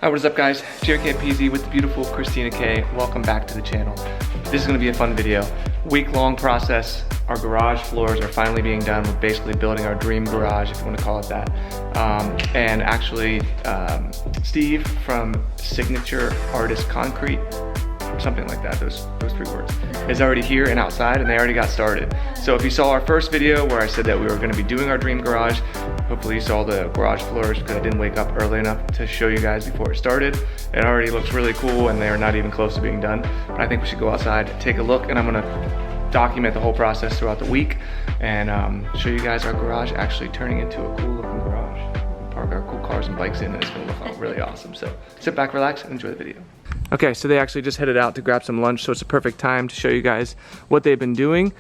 Hi, what is up guys? JaretCampisi with the beautiful Christina K. Welcome back to the channel. This is gonna be a fun video. Week-long process. Our garage floors are finally being done. We're basically building our dream garage, if you wanna call it that. And actually, Steve from Signature Artist Concrete, something like that, those three words, is already here and outside, and they already got started. So if you saw our first video where I said that we were gonna be doing our dream garage, hopefully you saw the garage floors because I didn't wake up early enough to show you guys before it started. It already looks really cool and they're not even close to being done. But I think we should go outside, take a look, and I'm gonna document the whole process throughout the week and show you guys our garage actually turning into a cool looking garage. Park our cool cars and bikes in and it's gonna look really awesome. So sit back, relax, and enjoy the video. Okay, so they actually just headed out to grab some lunch, so it's a perfect time to show you guys what they've been doing.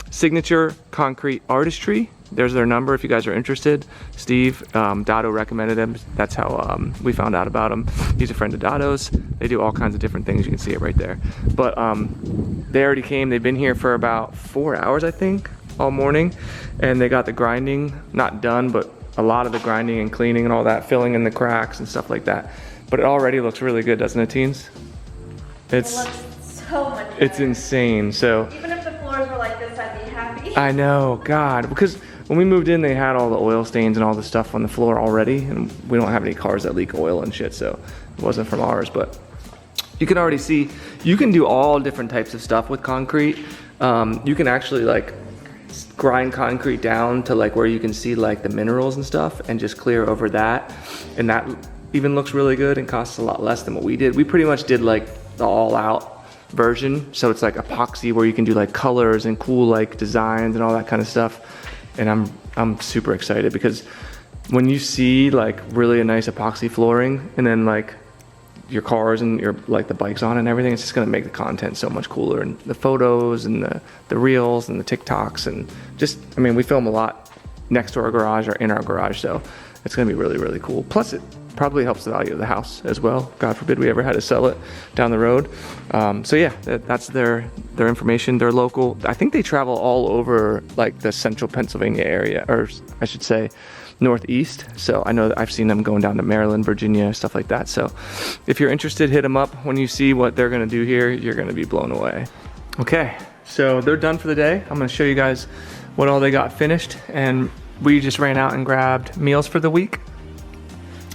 Signature Concrete Artistry. There's their number if you guys are interested. Steve, Dotto recommended him. That's how we found out about him. He's a friend of Dotto's. They do all kinds of different things. You can see it right there. But they already came. They've been here for about 4 hours, I think, all morning. And they got the grinding, not done, but a lot of the grinding and cleaning and all that, filling in the cracks and stuff like that. But it already looks really good, doesn't it, teens? It looks so much better. It's insane. So even if the floors were like this, I'd be happy. I know, God, because when we moved in, they had all the oil stains and all the stuff on the floor already, and we don't have any cars that leak oil and shit, so it wasn't from ours. But you can already see, you can do all different types of stuff with concrete. You can actually like grind concrete down to like where you can see like the minerals and stuff and just clear over that, and that even looks really good and costs a lot less than what we did. We pretty much did like the all-out version, so it's like epoxy where you can do like colors and cool like designs and all that kind of stuff. And I'm super excited because when you see like really a nice epoxy flooring and then like your cars and your like the bikes on and everything, it's just gonna make the content so much cooler, and the photos and the reels and the TikToks, and just, I mean, we film a lot next to our garage or in our garage, so it's gonna be really, really cool. Plus it probably helps the value of the house as well. God forbid we ever had to sell it down the road. So yeah, that's their information. They're local. I think they travel all over like the central Pennsylvania area, or I should say northeast. So I know that I've seen them going down to Maryland, Virginia, stuff like that. So if you're interested, hit them up. When you see what they're gonna do here, you're gonna be blown away. Okay, so they're done for the day. I'm gonna show you guys what all they got finished, and we just ran out and grabbed meals for the week.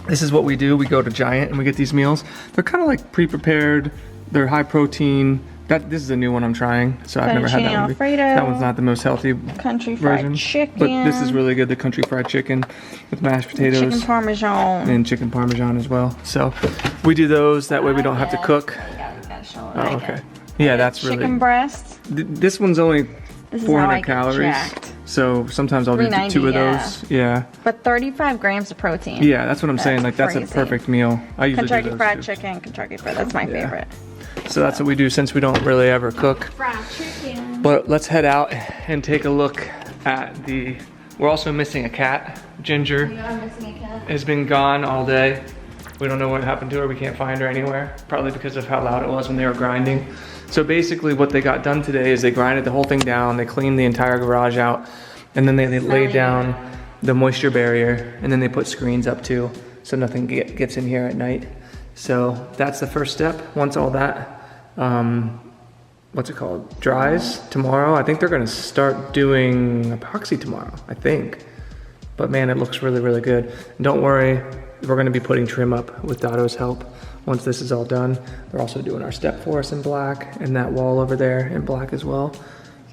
This is what we do. We go to Giant and we get these meals. They're kind of like pre-prepared. They're high protein. This is a new one I'm trying, so I've never had that one. Alfredo. That one's not the most healthy Country fried version, chicken. but this is really good. The country fried chicken with mashed potatoes, chicken parmesan, and chicken parmesan as well. So we do those. That way we don't have to cook. Oh, okay. Yeah, that's really. Chicken breast. This one's only 400 calories. Jacked. So sometimes I'll do 2 of those. Yeah. But 35 grams of protein. Yeah, that's what I'm saying. Like that's a perfect meal. I usually Kentucky do those fried too. chicken, Kentucky fried. That's my favorite. So that's what we do since we don't really ever cook. Fried chicken. But let's head out and take a look at the. We're also missing a cat. Ginger We are missing a cat. has been gone all day. We don't know what happened to her. We can't find her anywhere. Probably because of how loud it was when they were grinding. So basically what they got done today is they grinded the whole thing down, they cleaned the entire garage out, and then they laid down the moisture barrier, and then they put screens up too, so nothing gets in here at night. So that's the first step. Once all that, what's it called, dries tomorrow, I think they're gonna start doing epoxy tomorrow, I think. But man, it looks really, really good. And don't worry, we're gonna be putting trim up with Dotto's help. Once this is all done, they're also doing our step for us in black, and that wall over there in black as well.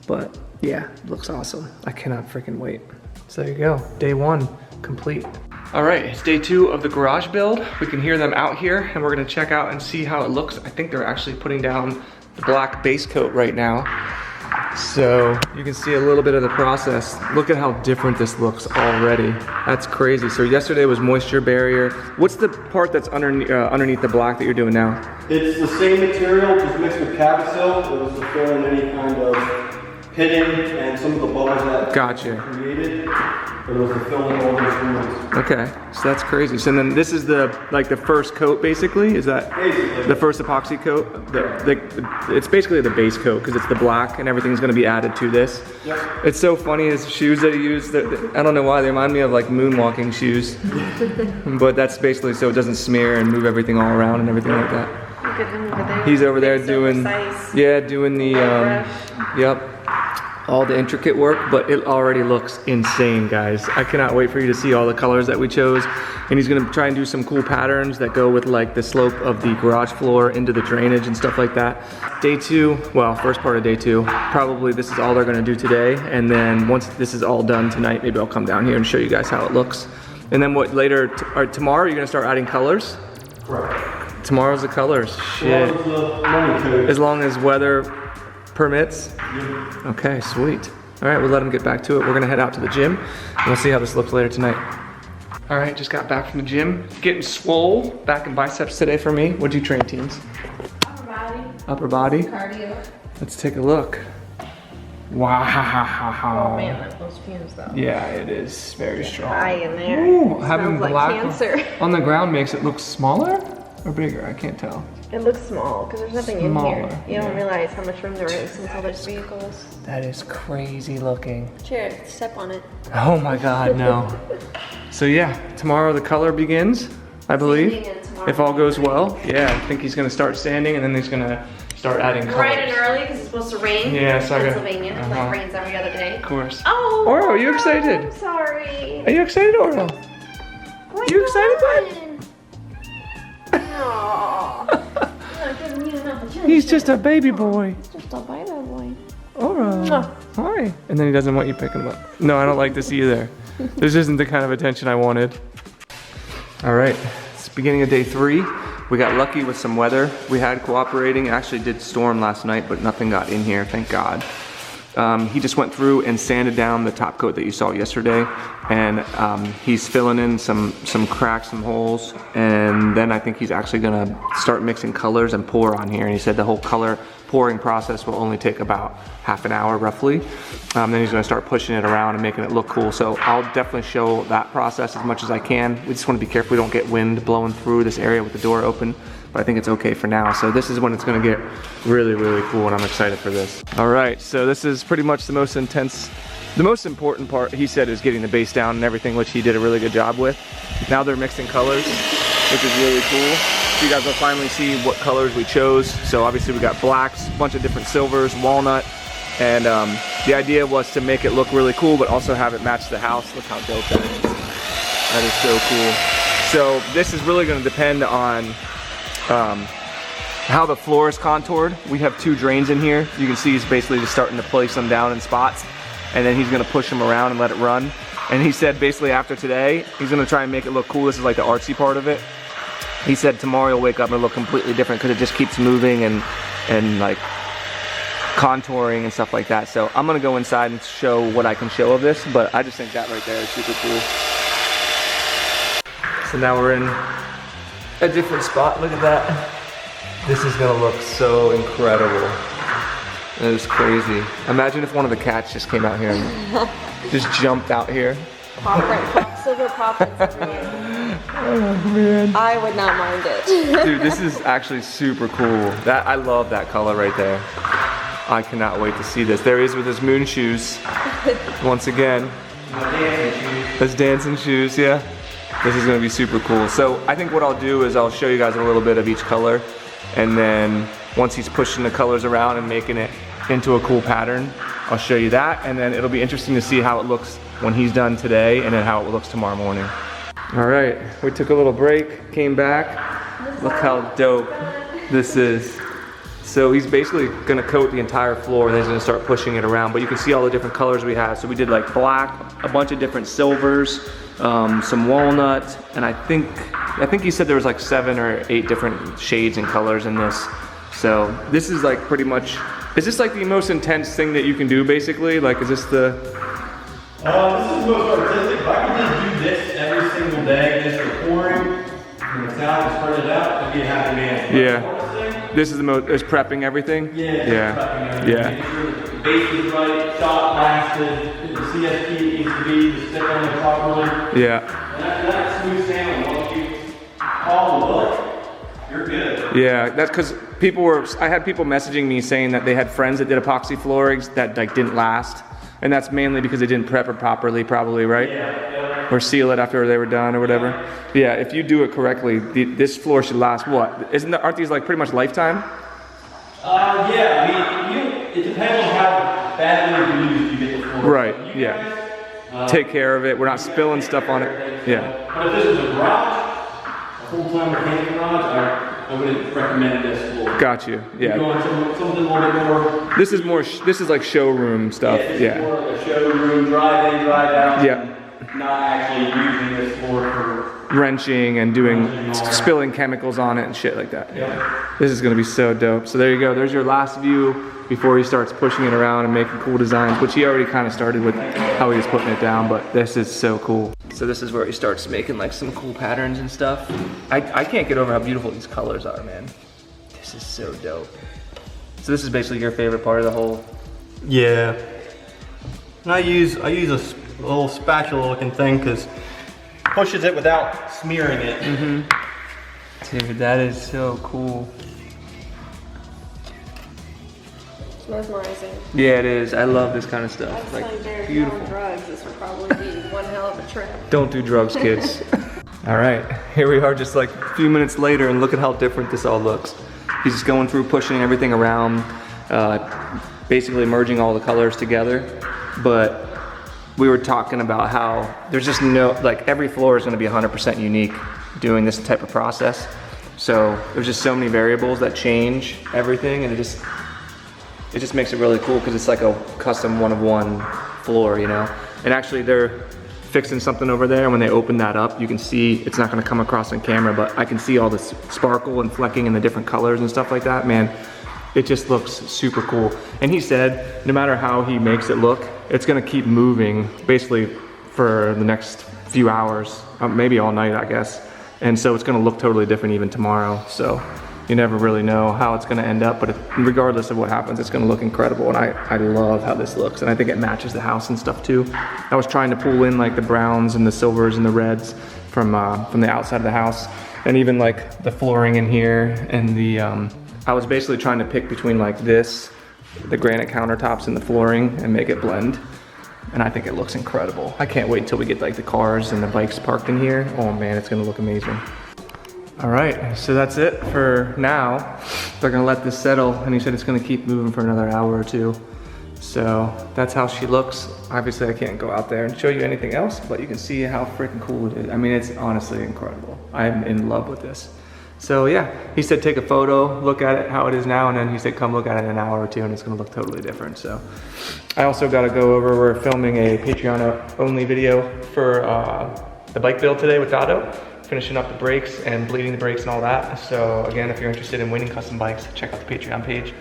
But yeah, it looks awesome. I cannot freaking wait. So there you go, day 1 complete. All right, it's day 2 of the garage build. We can hear them out here, and we're gonna check out and see how it looks. I think they're actually putting down the black base coat right now. So you can see a little bit of the process. Look at how different this looks already. That's crazy. So yesterday was moisture barrier. What's the part that's underneath the black that you're doing now? It's the same material, just mixed with Campisi. It was to fill in any kind of pitting and some of the bubbles that Gotcha. created. It was to fill in all these rooms. Okay, so that's crazy. So then this is the first coat basically? Is that Basically. the first epoxy coat? It's basically the base coat because it's the black and everything's gonna be added to this. Yep. It's so funny, his shoes that he used, I don't know why, they remind me of like moonwalking shoes. But that's basically so it doesn't smear and move everything all around and everything like that. Look at him over there. He's over there So doing, precise. yeah, doing the, yep, all the intricate work, but it already looks insane, guys. I cannot wait for you to see all the colors that we chose. And he's gonna try and do some cool patterns that go with like the slope of the garage floor into the drainage and stuff like that. Day 2, well, first part of day 2, probably this is all they're gonna do today. And then once this is all done tonight, maybe I'll come down here and show you guys how it looks. And then what later, or tomorrow, you're gonna start adding colors? Correct. Tomorrow's the colors, shit. As long as weather permits? Okay, sweet. All right, we'll let him get back to it. We're gonna head out to the gym and we'll see how this looks later tonight. All right, just got back from the gym. Getting swole, back in biceps today for me. What'd you train, teens? Upper body. Upper body? Cardio. Let's take a look. Wow. Oh man, that those fumes though. Yeah, it is very strong. High in there. Ooh, It having smells like black cancer. on the ground makes it look smaller or bigger? I can't tell. It looks small because there's nothing Smaller, in here. You don't realize how much room there is since all those vehicles. That is crazy looking. Jaret, step on it. Oh my God, no. So yeah, tomorrow the color begins, I believe. Sanding and tomorrow If all goes well. Yeah, I think he's gonna start sanding and then he's gonna start adding colors. Bright and early because it's supposed to rain. Yeah, so I got- Pennsylvania. Like rains every other day. Of course. Oh. Oro, are you no, excited? I'm sorry. Are you excited, Oro? What's You excited, going on? Aw. I'm not giving you enough attention. He's just a baby boy. Just a baby boy. Oro. Mwah. Hi. And then he doesn't want you picking him up. No, I don't like this either. This isn't the kind of attention I wanted. All right, it's the beginning of day 3. We got lucky with some weather. We had cooperating. It actually did storm last night, but nothing got in here, thank God. He just went through and sanded down the top coat that you saw yesterday. And he's filling in some cracks, some holes. And then I think he's actually gonna start mixing colors and pour on here. And he said the whole color pouring process will only take about half an hour roughly. Then he's gonna start pushing it around and making it look cool. So I'll definitely show that process as much as I can. We just wanna be careful we don't get wind blowing through this area with the door open. But I think it's okay for now. So this is when it's gonna get really, really cool and I'm excited for this. All right, so this is pretty much the most intense, the most important part, he said, is getting the base down and everything, which he did a really good job with. Now they're mixing colors, which is really cool. So you guys will finally see what colors we chose. So obviously we got blacks, a bunch of different silvers, walnut, and the idea was to make it look really cool, but also have it match the house. Look how dope that is. That is so cool. So this is really gonna depend on how the floor is contoured. We have 2 drains in here. You can see he's basically just starting to place them down in spots, and then he's gonna push them around and let it run. And he said basically after today, he's gonna try and make it look cool. This is like the artsy part of it. He said tomorrow he'll wake up and it'll look completely different because it just keeps moving and like contouring and stuff like that. So I'm gonna go inside and show what I can show of this, but I just think that right there is super cool. So now we're in a different spot. Look at that. This is gonna look so incredible. It is crazy. Imagine if one of the cats just came out here and just jumped out here. Silver poppets everywhere. Oh man. I would not mind it. Dude, this is actually super cool. I love that color right there. I cannot wait to see this. There he is with his moon shoes. Once again. His dancing shoes, yeah. This is gonna be super cool. So I think what I'll do is I'll show you guys a little bit of each color, and then once he's pushing the colors around and making it into a cool pattern, I'll show you that, and then it'll be interesting to see how it looks when he's done today and then how it looks tomorrow morning. All right, we took a little break, came back. Look how dope this is. So he's basically gonna coat the entire floor and then he's gonna start pushing it around, but you can see all the different colors we have. So we did like black, a bunch of different silvers, some walnut, and I think he said there was like 7 or 8 different shades and colors in this. So this is like pretty much, is this like the most intense thing that you can do basically? Like is this the? This is most artistic. If I could just do this every single day, just for pouring, and it's out, just spread it out, I'd be a happy man. Yeah. This is the most, is prepping everything? Yeah. Yeah. Making sure the base is right, shot lasted, the CSP needs to be to stick on it properly. Yeah. And after that smooth sailing, once you call the book, you're good. Yeah, that's because I had people messaging me saying that they had friends that did epoxy floorings that like didn't last. And that's mainly because they didn't prep it properly, probably, right? Yeah. Or seal it after they were done or whatever. Yeah, if you do it correctly, this floor should last what? Aren't these like pretty much lifetime? Yeah, I mean, it depends on how badly used you get the floor. Right, yeah. Guys, take care of it. We're not spilling stuff on it. Yeah. But if this was a garage, a full-time mechanic garage, I wouldn't recommend this floor. Got you. Yeah. You want something a little bit more. This is like showroom stuff. Yeah. This is more like a showroom, drive in, drive out. Yeah. Not actually using this floor for wrenching and spilling chemicals on it and shit like that. Yeah. This is gonna be so dope. So there you go. There's your last view before he starts pushing it around and making cool designs, which he already kind of started with how he was putting it down, but this is so cool. So this is where he starts making like some cool patterns and stuff. I can't get over how beautiful these colors are, man. This is so dope. So this is basically your favorite part of the whole. Yeah. And I use a little spatula looking thing because pushes it without smearing it. Mm-hmm. Dude, that is so cool. Mesmerizing. Yeah, it is. I love this kind of stuff. I'd Like, say beautiful. on drugs, this would probably be one hell of a trip. Don't do drugs, kids. All right, here we are just like a few minutes later, and look at how different this all looks. He's just going through, pushing everything around, basically merging all the colors together. But we were talking about how there's just like every floor is gonna be 100% unique doing this type of process. So there's just so many variables that change everything, and it just makes it really cool because it's like a custom one-of-one floor, you know? And actually they're fixing something over there, and when they open that up, you can see, it's not gonna come across on camera, but I can see all this sparkle and flecking and the different colors and stuff like that. Man, it just looks super cool. And he said, no matter how he makes it look, it's gonna keep moving basically for the next few hours, maybe all night, I guess. And so it's gonna look totally different even tomorrow. So you never really know how it's gonna end up, but regardless of what happens, it's gonna look incredible. And I love how this looks, and I think it matches the house and stuff too. I was trying to pull in like the browns and the silvers and the reds from the outside of the house, and even like the flooring in here, and the I was basically trying to pick between like this, the granite countertops and the flooring, and make it blend. And I think it looks incredible. I can't wait until we get like the cars and the bikes parked in here. Oh man, it's gonna look amazing. All right, so that's it for now. They're gonna let this settle, and he said it's gonna keep moving for another hour or two. So that's how she looks. Obviously I can't go out there and show you anything else, but you can see how freaking cool it is. I mean, it's honestly incredible. I'm in love with this. So yeah, he said take a photo, look at it how it is now, and then he said come look at it in an hour or two, and it's gonna look totally different. So I also gotta go over, we're filming a Patreon only video for the bike build today with Dotto, finishing up the brakes and bleeding the brakes and all that. So again, if you're interested in winning custom bikes, check out the Patreon page,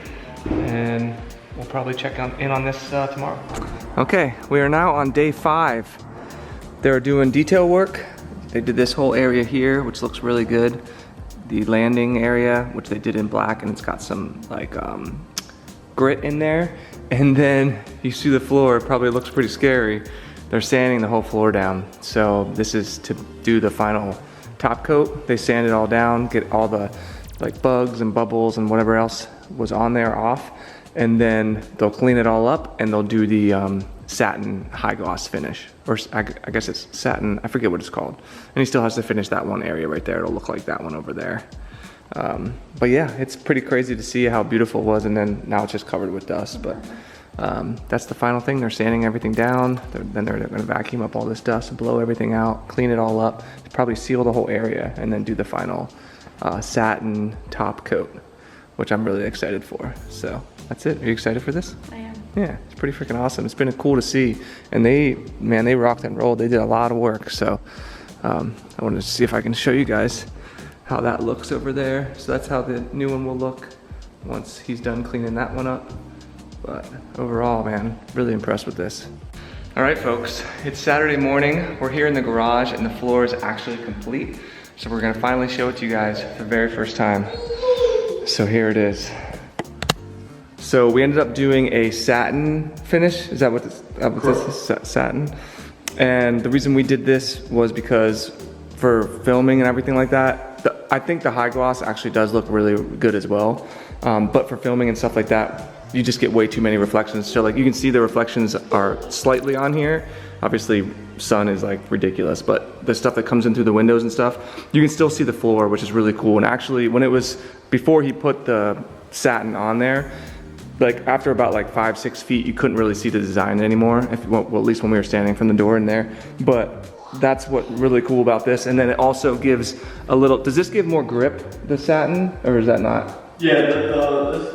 and we'll probably check in on this tomorrow. Okay, we are now on day 5. They're doing detail work. They did this whole area here, which looks really good. The landing area, which they did in black, and it's got some like grit in there. And then you see the floor, it probably looks pretty scary. They're sanding the whole floor down. So this is to do the final top coat. They sand it all down, get all the like bugs and bubbles and whatever else was on there off. And then they'll clean it all up, and they'll do the satin high gloss finish. Or I guess it's satin, I forget what it's called. And he still has to finish that one area right there. It'll look like that one over there. But yeah, it's pretty crazy to see how beautiful it was, and then now it's just covered with dust. But that's the final thing. They're sanding everything down. Then they're gonna vacuum up all this dust and blow everything out, clean it all up, probably seal the whole area, and then do the final satin top coat, which I'm really excited for. So that's it. Are you excited for this? I am. Yeah, it's pretty freaking awesome. It's been cool to see. And they rocked and rolled. They did a lot of work. So I wanted to see if I can show you guys how that looks over there. So that's how the new one will look once he's done cleaning that one up. But overall, man, really impressed with this. All right, folks, it's Saturday morning. We're here in the garage, and the floor is actually complete. So we're gonna finally show it to you guys for the very first time. So here it is. So we ended up doing a satin finish. Is that what this is? Satin? And the reason we did this was because for filming and everything like that, I think the high gloss actually does look really good as well. But for filming and stuff like that, you just get way too many reflections. So like you can see the reflections are slightly on here. Obviously sun is like ridiculous, but the stuff that comes in through the windows and stuff, you can still see the floor, which is really cool. And actually when it was, before he put the satin on there, like after about like 5-6 feet, you couldn't really see the design anymore. Well, at least when we were standing from the door in there. But that's what really cool about this. And then it also gives a little, does this give more grip, the satin, or is that not? Yeah,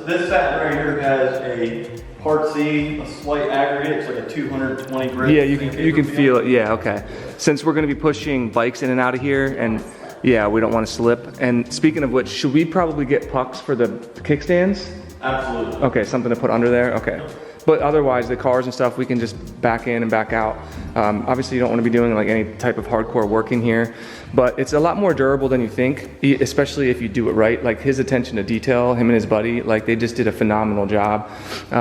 this satin right here has a Part C, a slight aggregate. It's like a 220 grip. Yeah, you can feel it. Yeah, okay. Since we're gonna be pushing bikes in and out of here, and yeah, we don't want to slip. And speaking of which, should we probably get pucks for the kickstands? Absolutely. Okay, something to put under there. Okay. But otherwise, the cars and stuff, we can just back in and back out. Obviously, you don't want to be doing like any type of hardcore work in here, but it's a lot more durable than you think, especially if you do it right. Like his attention to detail, him and his buddy, like they just did a phenomenal job.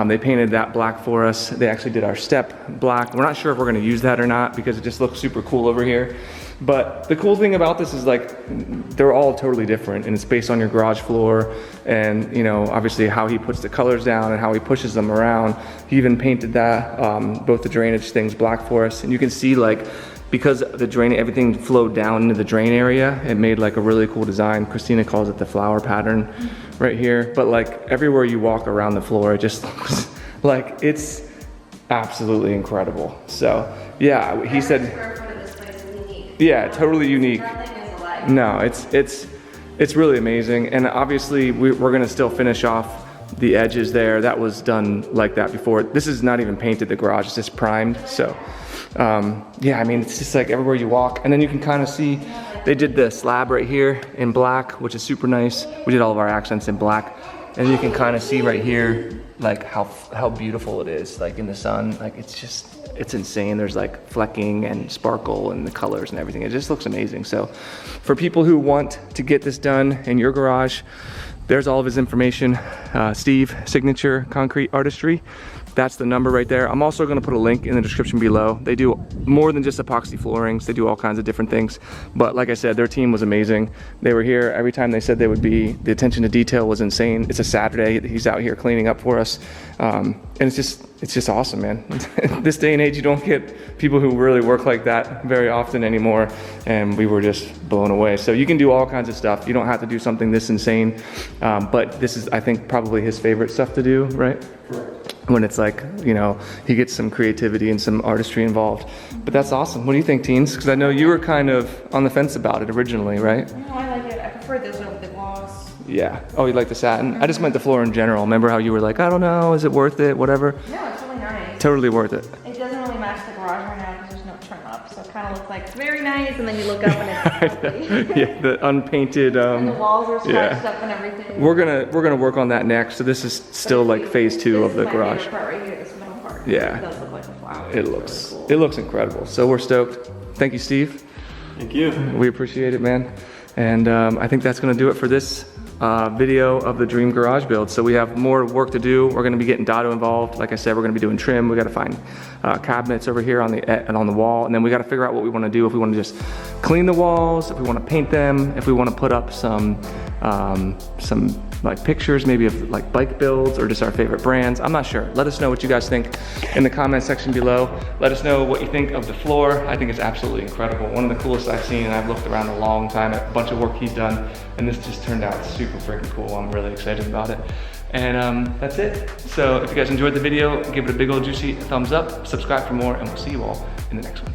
They painted that black for us. They actually did our step black. We're not sure if we're going to use that or not because it just looks super cool over here. But the cool thing about this is like, they're all totally different and it's based on your garage floor and you know, obviously how he puts the colors down and how he pushes them around. He even painted that, both the drainage things black for us. And you can see like, because the drain, everything flowed down into the drain area, it made like a really cool design. Christina calls it the flower pattern right here. But like everywhere you walk around the floor, it just looks like it's absolutely incredible. So yeah, he said, yeah, totally unique. No, it's really amazing. And obviously we're gonna still finish off the edges there. That was done like that before. This is not even painted, the garage, it's just primed. So yeah, I mean, it's just like everywhere you walk. And then you can kind of see, they did the slab right here in black, which is super nice. We did all of our accents in black. And you can kind of see right here, like how beautiful it is, like in the sun. Like it's insane. There's like flecking and sparkle and the colors and everything. It just looks amazing. So for people who want to get this done in your garage, there's all of his information. Steve, Signature Concrete Artistry. That's the number right there. I'm also gonna put a link in the description below. They do more than just epoxy floorings. They do all kinds of different things. But like I said, their team was amazing. They were here every time they said they would be. The attention to detail was insane. It's a Saturday. He's out here cleaning up for us. And it's just awesome, man. This day and age, you don't get people who really work like that very often anymore. And we were just blown away. So you can do all kinds of stuff. You don't have to do something this insane. But this is, I think, probably his favorite stuff to do, right? Correct. When it's like, you know, he gets some creativity and some artistry involved. But that's awesome. What do you think, teens? Because I know you were kind of on the fence about it originally, right? No, I like it. I prefer this over the gloss. Yeah. Oh, you like the satin? I just meant the floor in general. Remember how you were like, I don't know, is it worth it, whatever? No, it's really nice. Totally worth it. It doesn't really match the garage right now because there's no trim up. So it kind of looks like very nice and then you look up and it's ugly. Yeah, the unpainted. And the walls are scratched yeah. up and everything. We're gonna work on that next. So this is still like phase 2 of the garage. This is my favorite part right here, this middle part. Yeah. It does look like a flower. It looks incredible. So we're stoked. Thank you, Steve. Thank you. We appreciate it, man. And I think that's gonna do it for this video of the dream garage build. So we have more work to do. We're gonna be getting Dotto involved. Like I said, we're gonna be doing trim. We gotta find cabinets over here on the wall. And then we gotta figure out what we wanna do. If we wanna just clean the walls, if we wanna paint them, if we wanna put up some like pictures maybe of like bike builds or just our favorite brands. I'm not sure. Let us know what you guys think in the comment section below. Let us know what you think of the floor. I think it's absolutely incredible. One of the coolest I've seen, and I've looked around a long time at a bunch of work he's done, and this just turned out super freaking cool. I'm really excited about it. And that's it. So if you guys enjoyed the video, give it a big old juicy thumbs up, subscribe for more, and we'll see you all in the next one.